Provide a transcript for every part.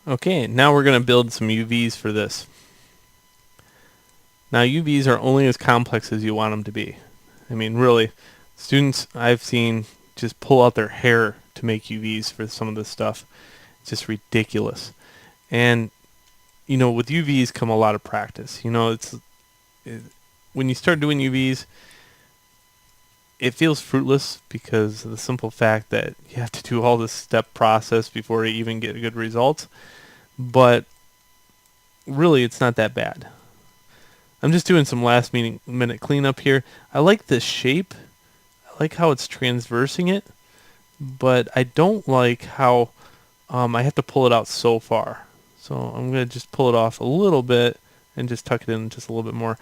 Okay, now we're going to build some UVs for this. Now UVs are only as complex as you want them to be. I mean, really, students I've seen just pull out their hair to make UVs for some of this stuff. It's just ridiculous. And, with UVs come a lot of practice. When you start doing UVs, it feels fruitless because of the simple fact that you have to do all this step process before you even get good results. But really, it's not that bad. I'm just doing some last minute cleanup here. I like this shape. I like how it's transversing it, but I don't like how I have to pull it out so far. So I'm going to just pull it off a little bit and just tuck it in just a little bit more.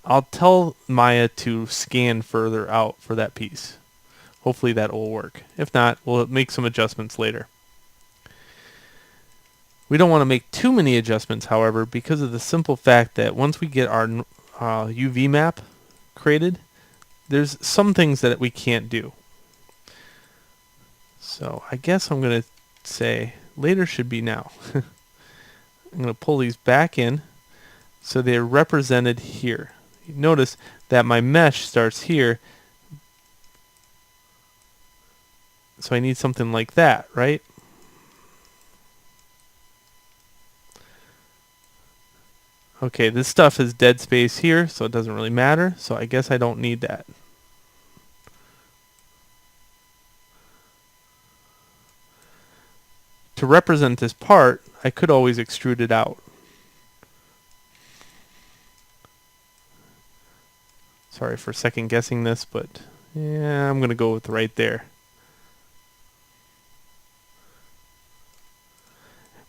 I'll tell Maya to scan further out for that piece. Hopefully that will work. If not, we'll make some adjustments later. We don't want to make too many adjustments, however, because of the simple fact that once we get our UV map created, there's some things that we can't do. So I guess I'm going to say later should be now. I'm going to pull these back in so they're represented here. You notice that my mesh starts here, so I need something like that, right? Okay, this stuff is dead space here, so it doesn't really matter, so I guess I don't need that. To represent this part, I could always extrude it out. Sorry for second guessing this, but yeah, I'm going to go with right there.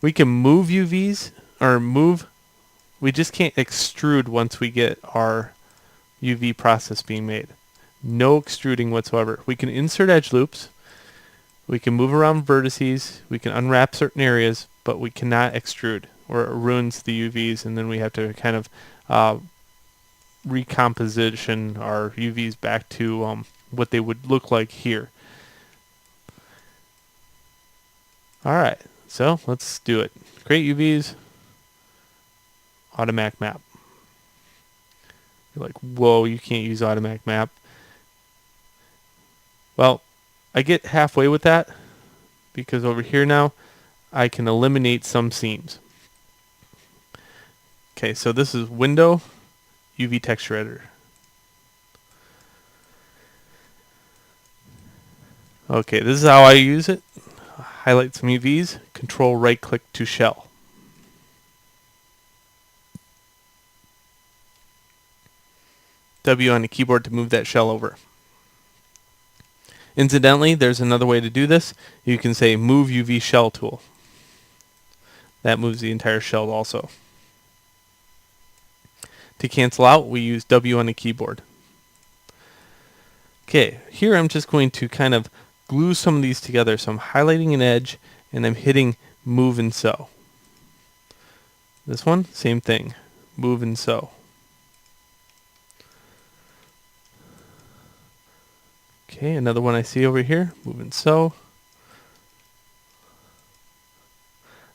We can move UVs, we just can't extrude once we get our UV process being made. No extruding whatsoever. We can insert edge loops, we can move around vertices, we can unwrap certain areas, but we cannot extrude, or it ruins the UVs, and then we have to kind of recomposition our UVs back to what they would look like here. Alright, so let's do it. Create UVs, automatic map. You're like, whoa, you can't use automatic map. Well, I get halfway with that because over here now I can eliminate some seams. Okay, so this is window, UV texture editor. Okay, this is how I use it. Highlight some UVs, control right click to shell. W on the keyboard to move that shell over. Incidentally, there's another way to do this. You can say move UV shell tool. That moves the entire shell also. To cancel out, we use W on the keyboard. Okay, here I'm just going to kind of glue some of these together. So I'm highlighting an edge and I'm hitting move and sew. This one, same thing, move and sew. Okay, another one I see over here, move and sew.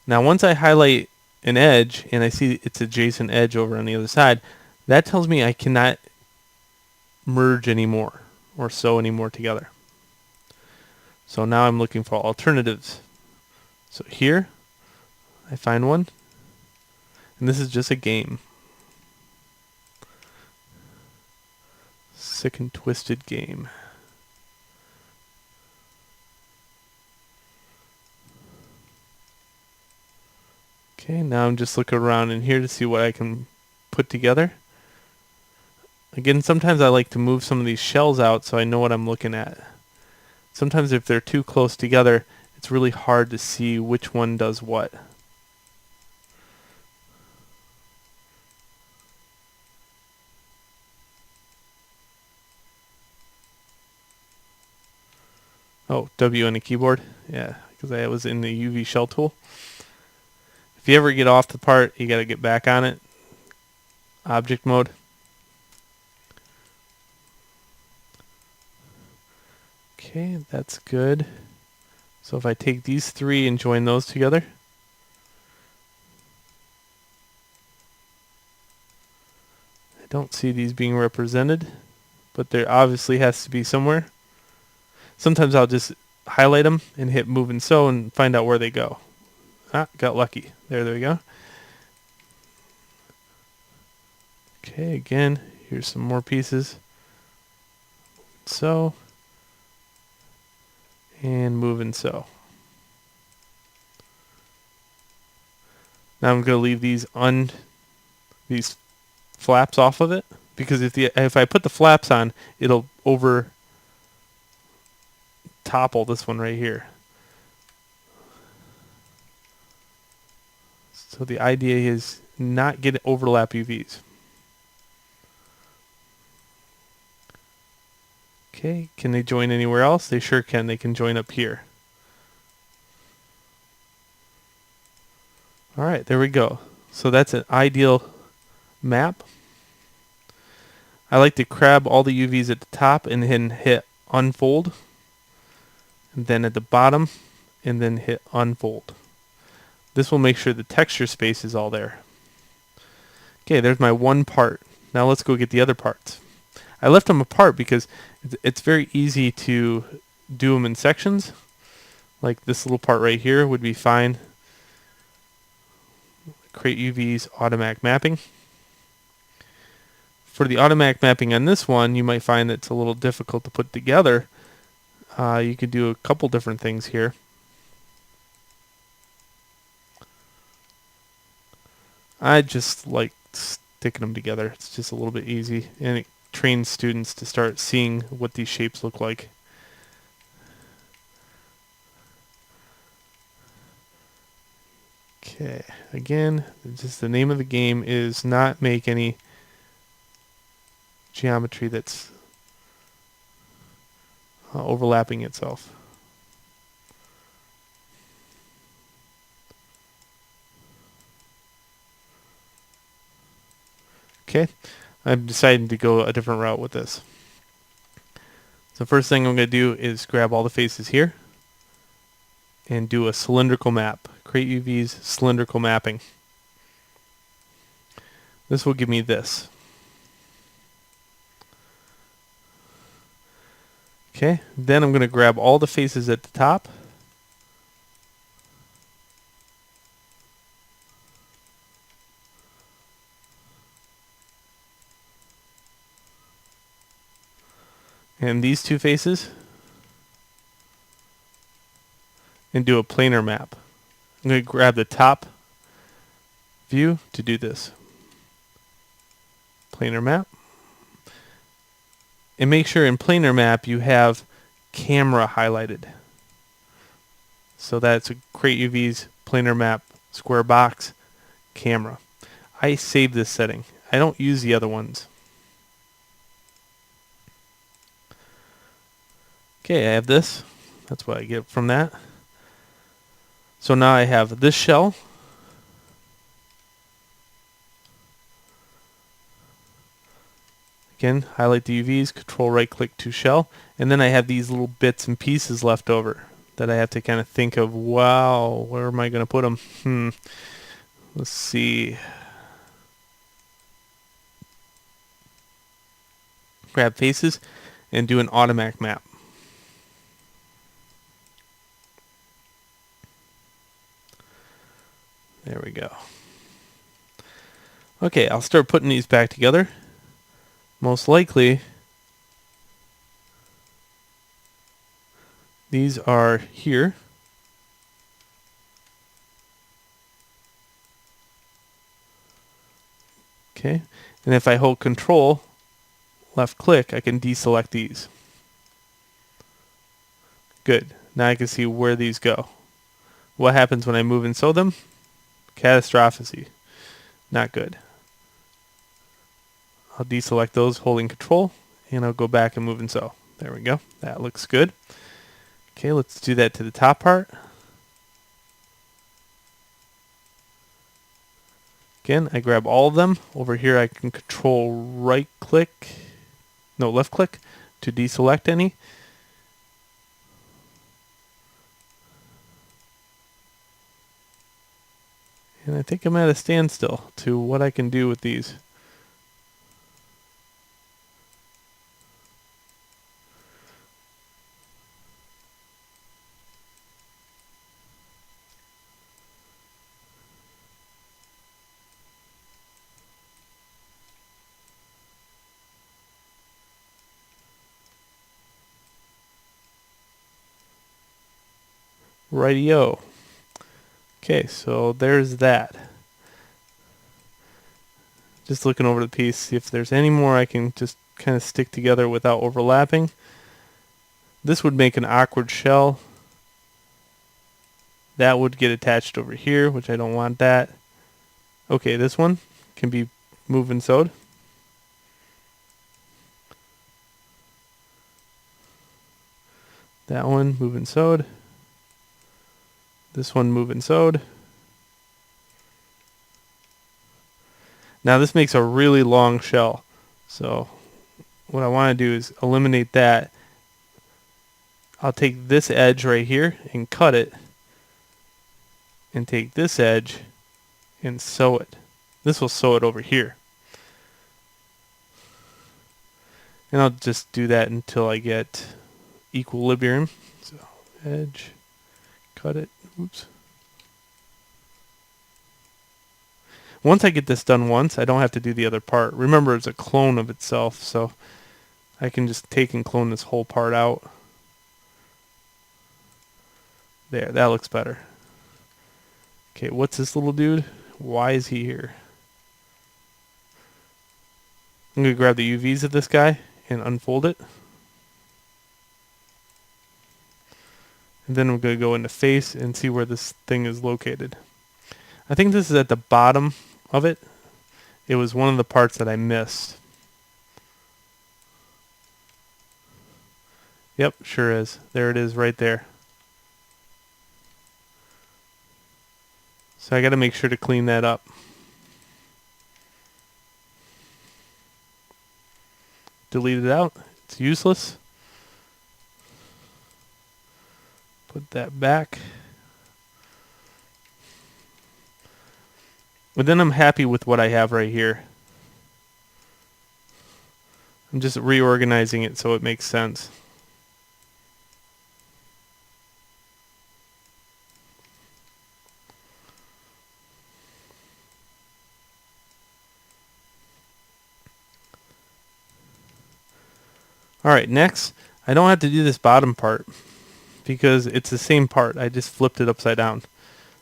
Now once I highlight an edge and I see its adjacent edge over on the other side, that tells me I cannot merge anymore or sew anymore together. So now I'm looking for alternatives. So here I find one, and this is just a game. Sick and twisted game. Okay, now I'm just looking around in here to see what I can put together. Again, sometimes I like to move some of these shells out so I know what I'm looking at. Sometimes if they're too close together, it's really hard to see which one does what. Oh, W on the keyboard? Yeah, because I was in the UV shell tool. If you ever get off the part, you got to get back on it. Object mode. Okay, that's good. So if I take these three and join those together, I don't see these being represented, but there obviously has to be somewhere. Sometimes I'll just highlight them and hit move and so and find out where they go. Ah, got lucky. There we go. Okay, again, here's some more pieces. So, and move and so. Now I'm going to leave these flaps off of it, because if I put the flaps on, it'll over topple this one right here. So the idea is not get overlap UVs. Okay, can they join anywhere else? They sure can. They can join up here. All right, there we go. So that's an ideal map. I like to grab all the UVs at the top and then hit unfold, and then at the bottom, and then hit unfold. This will make sure the texture space is all there. Okay, there's my one part. Now let's go get the other parts. I left them apart because it's very easy to do them in sections. Like this little part right here would be fine. Create UVs, automatic mapping. For the automatic mapping on this one, you might find that it's a little difficult to put together. You could do a couple different things here. I just like sticking them together. It's just a little bit easy, and it trains students to start seeing what these shapes look like. Okay, again, just the name of the game is not make any geometry that's overlapping itself. Okay, I'm deciding to go a different route with this. So first thing I'm going to do is grab all the faces here and do a cylindrical map. Create UVs, cylindrical mapping. This will give me this. Okay, then I'm going to grab all the faces at the top. And these two faces. And do a planar map. I'm going to grab the top view to do this. Planar map. And make sure in planar map you have camera highlighted. So that's a create UVs, planar map, square box, camera. I save this setting. I don't use the other ones. Okay, I have this. That's what I get from that. So now I have this shell. Again, highlight the UVs, control right click to shell, and then I have these little bits and pieces left over that I have to kind of think of, wow, where am I going to put them? Let's see. Grab faces and do an automatic map. There we go. Okay, I'll start putting these back together. Most likely, these are here. Okay, and if I hold Control, left click, I can deselect these. Good. Now I can see where these go. What happens when I move and sew them? Catastrophe. Not good. I'll deselect those holding Control, and I'll go back and move and sew. There we go. That looks good. Okay, let's do that to the top part. Again, I grab all of them. Over here I can control left click to deselect any. And I think I'm at a standstill to what I can do with these. Rightio. Okay, so there's that. Just looking over the piece, see if there's any more I can just kind of stick together without overlapping. This would make an awkward shell. That would get attached over here, which I don't want that. Okay, this one can be moved and sewed. That one move and sewed. This one move and sewed. Now this makes a really long shell. So what I want to do is eliminate that. I'll take this edge right here and cut it. And take this edge and sew it. This will sew it over here. And I'll just do that until I get equilibrium. So edge, cut it, oops. Once I get this done once, I don't have to do the other part. Remember, it's a clone of itself, so I can just take and clone this whole part out. There, that looks better. Okay, what's this little dude? Why is he here? I'm going to grab the UVs of this guy and unfold it. And then I'm going to go into face and see where this thing is located. I think this is at the bottom of it. It was one of the parts that I missed. Yep, sure is. There it is right there. So I got to make sure to clean that up. Delete it out. It's useless. Put that back. But then I'm happy with what I have right here. I'm just reorganizing it so it makes sense. Alright, next, I don't have to do this bottom part because it's the same part. I just flipped it upside down.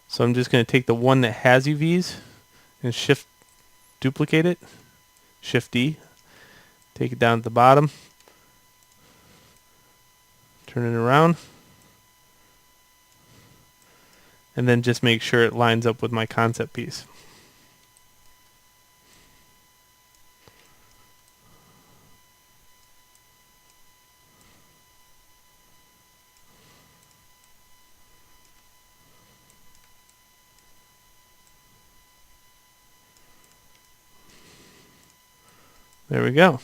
So I'm just going to take the one that has UVs and shift duplicate it, shift D, take it down to the bottom, turn it around, and then just make sure it lines up with my concept piece. There we go.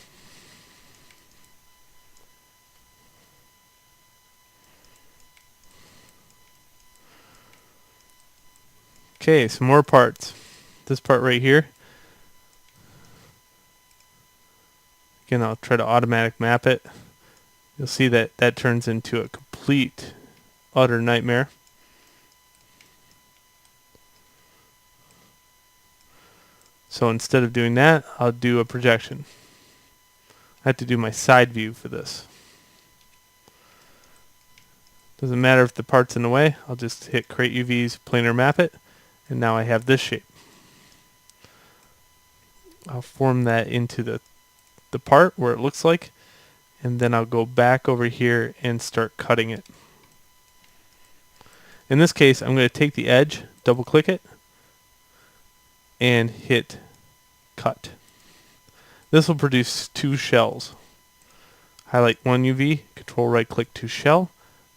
Okay, some more parts. This part right here. Again, I'll try to automatic map it. You'll see that that turns into a complete, utter nightmare. So instead of doing that, I'll do a projection. I have to do my side view for this. Doesn't matter if the part's in the way, I'll just hit create UVs, planar map it, and now I have this shape. I'll form that into the part where it looks like, and then I'll go back over here and start cutting it. In this case, I'm going to take the edge, double click it, and hit cut. This will produce two shells. Highlight one UV, control right click to shell,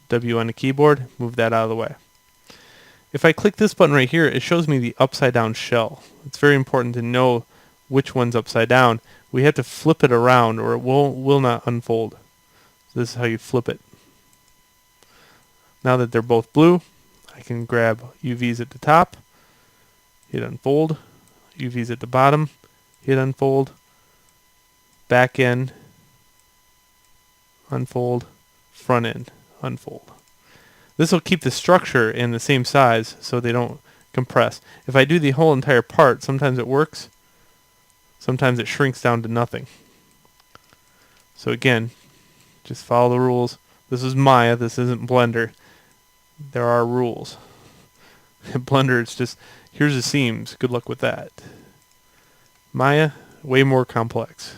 W on the keyboard, move that out of the way. If I click this button right here, it shows me the upside down shell. It's very important to know which one's upside down. We have to flip it around or it will not unfold. So this is how you flip it. Now that they're both blue, I can grab UVs at the top, hit unfold, UVs at the bottom, hit unfold, back end, unfold, front end, unfold. This will keep the structure in the same size so they don't compress. If I do the whole entire part, sometimes it works, sometimes it shrinks down to nothing. So again, just follow the rules. This is Maya, this isn't Blender. There are rules. In Blender, it's just, here's the seams. Good luck with that. Maya, way more complex.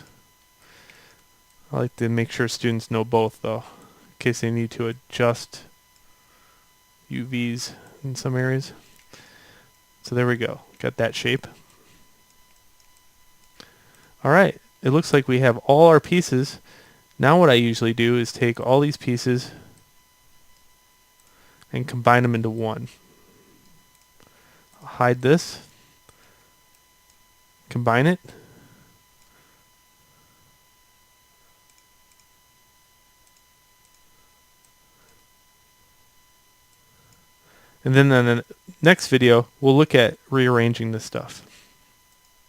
I like to make sure students know both, though, in case they need to adjust UVs in some areas. So there we go. Got that shape. Alright, it looks like we have all our pieces. Now what I usually do is take all these pieces and combine them into one. I'll hide this. Combine it. And then in the next video, we'll look at rearranging this stuff.